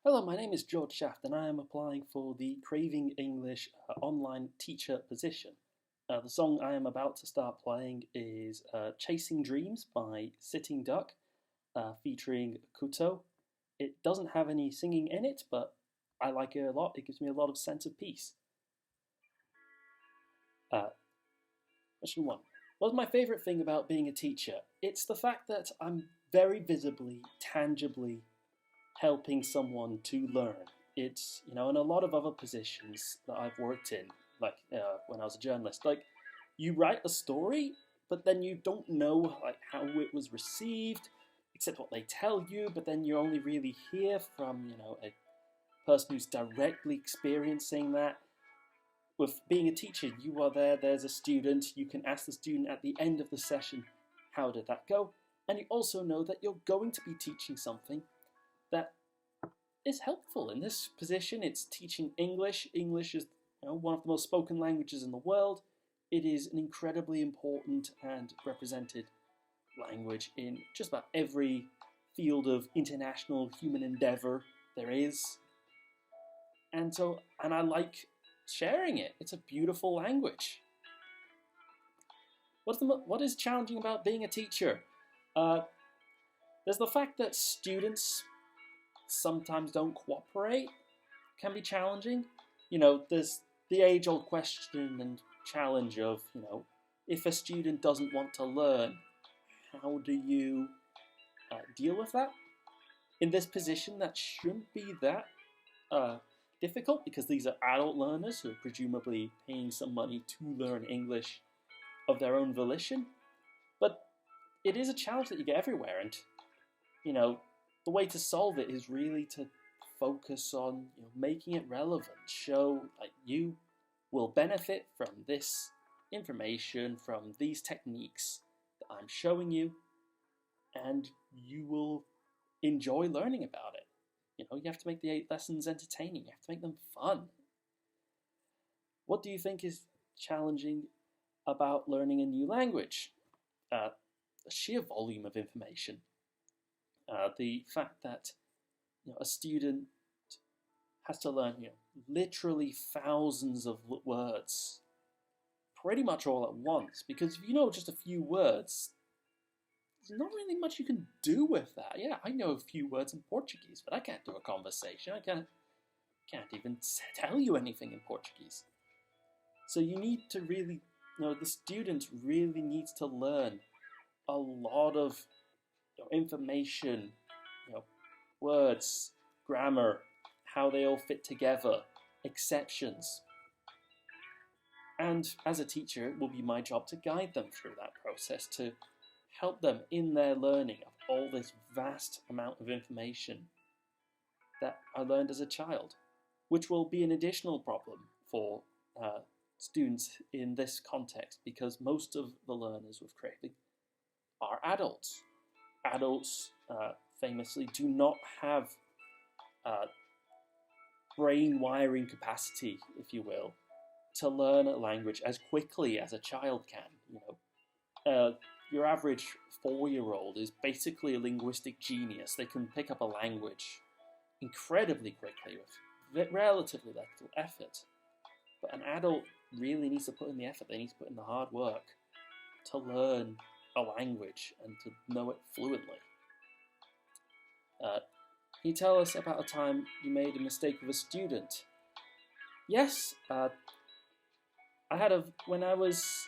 Hello, my name is George Shaft and I am applying for the Craving English online teacher position. The song I am about to start playing is Chasing Dreams by Sitting Duck featuring Kuto. It doesn't have any singing in it, but I like it a lot. It gives me a lot of sense of peace. Uh, Question 1. What's my favourite thing about being a teacher? It's the fact that I'm very visibly, tangibly helping someone to learn. It's, in a lot of other positions that I've worked in, like when I was a journalist, like you write a story, but then you don't know like how it was received, except what they tell you, but then you only really hear from, a person who's directly experiencing that. With being a teacher, you are there, there's a student, you can ask the student at the end of the session, how did that go? And you also know that you're going to be teaching something that is helpful. In this position, it's teaching English. English is one of the most spoken languages in the world. It is an incredibly important and represented language in just about every field of international human endeavor there is. And I like sharing it. It's a beautiful language. What is challenging about being a teacher? There's the fact that students sometimes don't cooperate, can be challenging. There's the age-old question and challenge of, if a student doesn't want to learn, how do you deal with that? In this position, that shouldn't be that difficult because these are adult learners who are presumably paying some money to learn English of their own volition. But it is a challenge that you get everywhere, and the way to solve it is really to focus on making it relevant. Show like you will benefit from this information, from these techniques that I'm showing you, and you will enjoy learning about it. You have to make the lessons entertaining. You have to make them fun. What do you think is challenging about learning a new language? The sheer volume of information. The fact that a student has to learn literally thousands of words pretty much all at once, because if you know just a few words, there's not really much you can do with that. Yeah, I know a few words in Portuguese, but I can't do a conversation. I can't even tell you anything in Portuguese. So you need to really, the student really needs to learn a lot of information, words, grammar, how they all fit together, exceptions. And as a teacher, it will be my job to guide them through that process, to help them in their learning of all this vast amount of information that I learned as a child, which will be an additional problem for students in this context, because most of the learners with craving are adults. Adults famously do not have brain wiring capacity, if you will, to learn a language as quickly as a child can. Your average 4-year-old is basically a linguistic genius. They can pick up a language incredibly quickly with relatively little effort. But an adult really needs to put in the effort. They need to put in the hard work to learn a language and to know it fluently. Can you tell us about a time you made a mistake with a student? Yes, when I was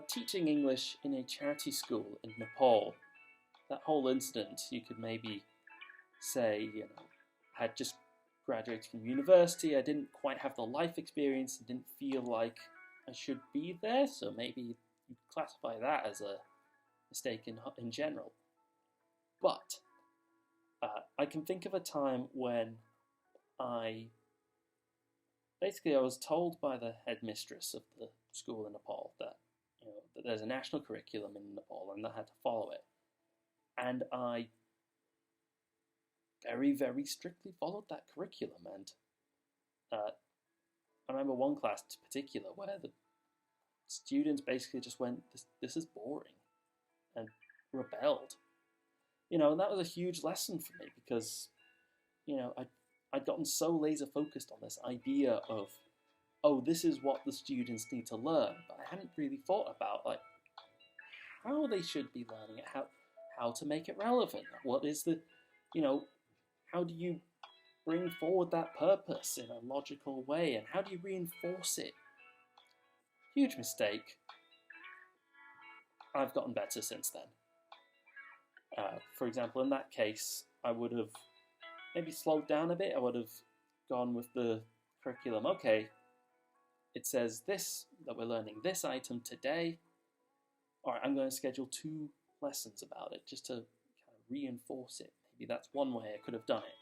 teaching English in a charity school in Nepal. That whole incident, you could maybe say, I had just graduated from university. I didn't quite have the life experience and didn't feel like I should be there. So maybe you classify that as a mistake in general. But I can think of a time when I was told by the headmistress of the school in Nepal that that there's a national curriculum in Nepal and I had to follow it, and I very, very strictly followed that curriculum. And I remember one class in particular where the students basically just went, "This is boring," and rebelled. And that was a huge lesson for me because, I I'd gotten so laser focused on this idea of, oh, this is what the students need to learn, but I hadn't really thought about like how they should be learning it, how to make it relevant. What is the, you know, how do you bring forward that purpose in a logical way, and how do you reinforce it? Huge mistake. I've gotten better since then. For example, in that case, I would have maybe slowed down a bit. I would have gone with the curriculum. Okay, it says this, that we're learning this item today. All right, I'm going to schedule 2 lessons about it just to kind of reinforce it. Maybe that's one way I could have done it.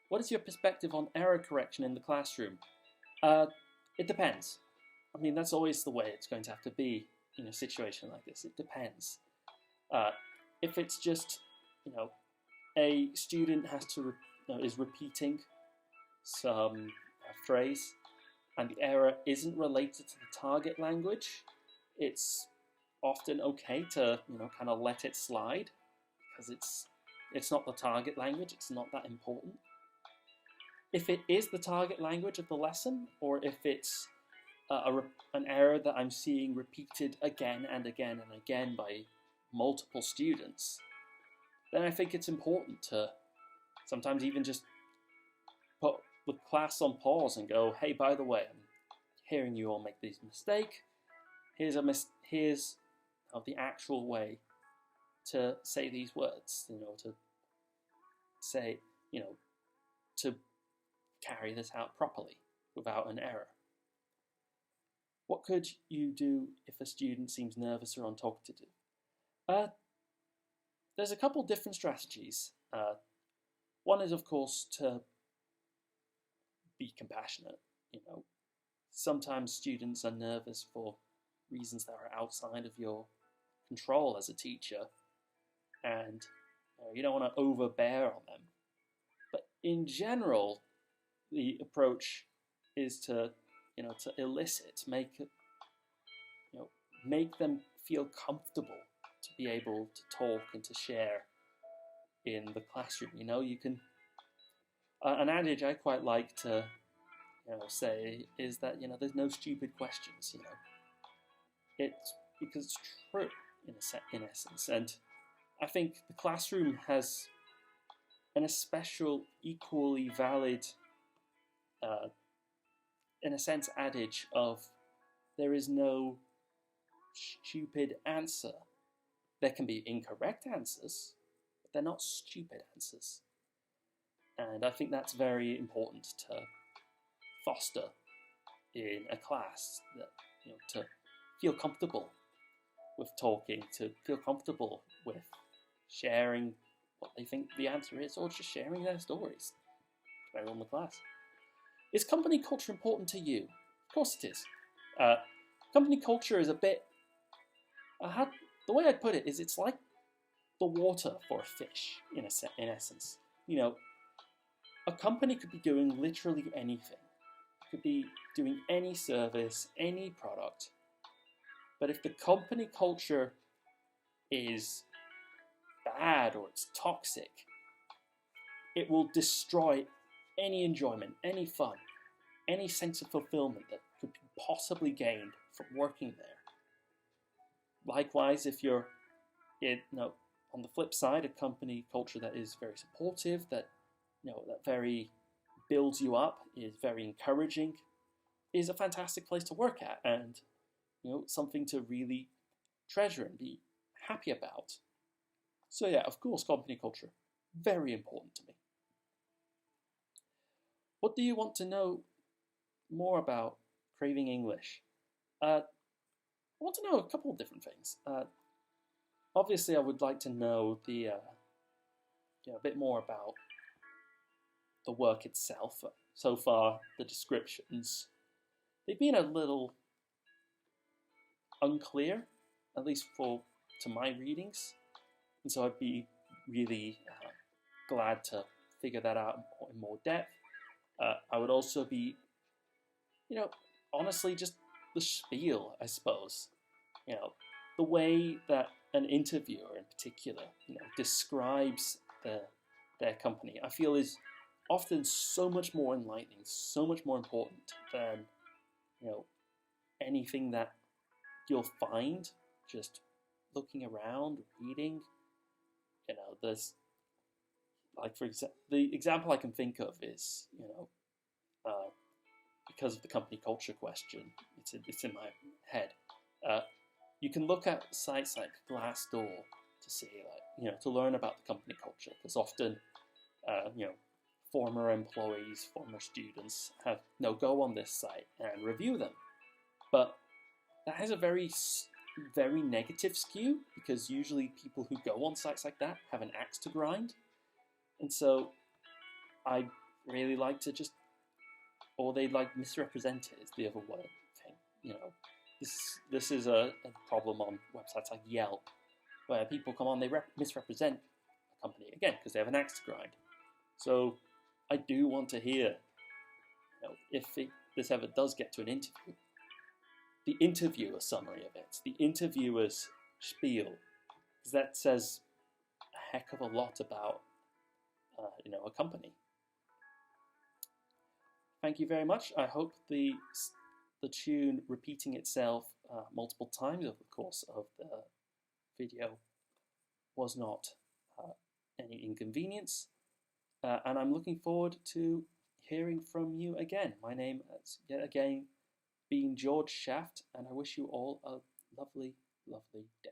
What is your perspective on error correction in the classroom? It depends. I mean, that's always the way it's going to have to be in a situation like this. It depends. If it's just, a student has to is repeating some phrase, and the error isn't related to the target language, it's often okay to kind of let it slide, because it's not the target language. It's not that important. If it is the target language of the lesson, or if it's an error that I'm seeing repeated again and again and again by multiple students, then I think it's important to sometimes even just put the class on pause and go, hey, by the way, I'm hearing you all make this mistake. Here's the actual way to say these words, to say, to carry this out properly without an error. What could you do if a student seems nervous or untalkative? There's a couple different strategies. One is, of course, to be compassionate. Sometimes students are nervous for reasons that are outside of your control as a teacher, and you don't want to overbear on them. But in general, the approach is to elicit, make them feel comfortable to be able to talk and to share in the classroom. You can. An adage I quite like to say is that there's no stupid questions. It's because it's true in essence, and I think the classroom has an especial, equally valid, in a sense, adage of there is no stupid answer. There can be incorrect answers, but they're not stupid answers. And I think that's very important to foster in a class, that to feel comfortable with talking, to feel comfortable with sharing what they think the answer is, or just sharing their stories, depending on the class. Is company culture important to you? Of course it is. Company culture is a bit... the way I'd put it is it's like the water for a fish, in essence. A company could be doing literally anything. It could be doing any service, any product. But if the company culture is bad or it's toxic, it will destroy any enjoyment, any fun, any sense of fulfillment that could be possibly gained from working there. Likewise, if you're on the flip side, a company culture that is very supportive, that that very builds you up, is very encouraging, is a fantastic place to work at, and something to really treasure and be happy about. So yeah, of course, company culture, very important to me. What do you want to know more about Craving English? I want to know a couple of different things. Obviously, I would like to know a bit more about the work itself. So far, the descriptions, they've been a little unclear, at least to my readings, and so I'd be really glad to figure that out in more depth. I would also be, honestly, just the spiel, I suppose. The way that an interviewer in particular, describes the their company, I feel is often so much more enlightening, so much more important than anything that you'll find just looking around, reading. There's like for example, the example I can think of is uh, because of the company culture question. It's in my head. You can look at sites like Glassdoor to see, to learn about the company culture, because often, former employees, former students have go on this site and review them, but that has a very negative skew, because usually people who go on sites like that have an axe to grind, and so I really like to just, or they misrepresent it is the other word thing. This is a problem on websites like Yelp, where people come on, they misrepresent a company, again, because they have an axe to grind. So I do want to hear, if this ever does get to an interview, the interviewer summary of it, the interviewer's spiel, because that says a heck of a lot about, a company. Thank you very much. I hope the tune repeating itself multiple times over the course of the video was not any inconvenience, and I'm looking forward to hearing from you again. My name has yet again been George Shaft, and I wish you all a lovely, lovely day.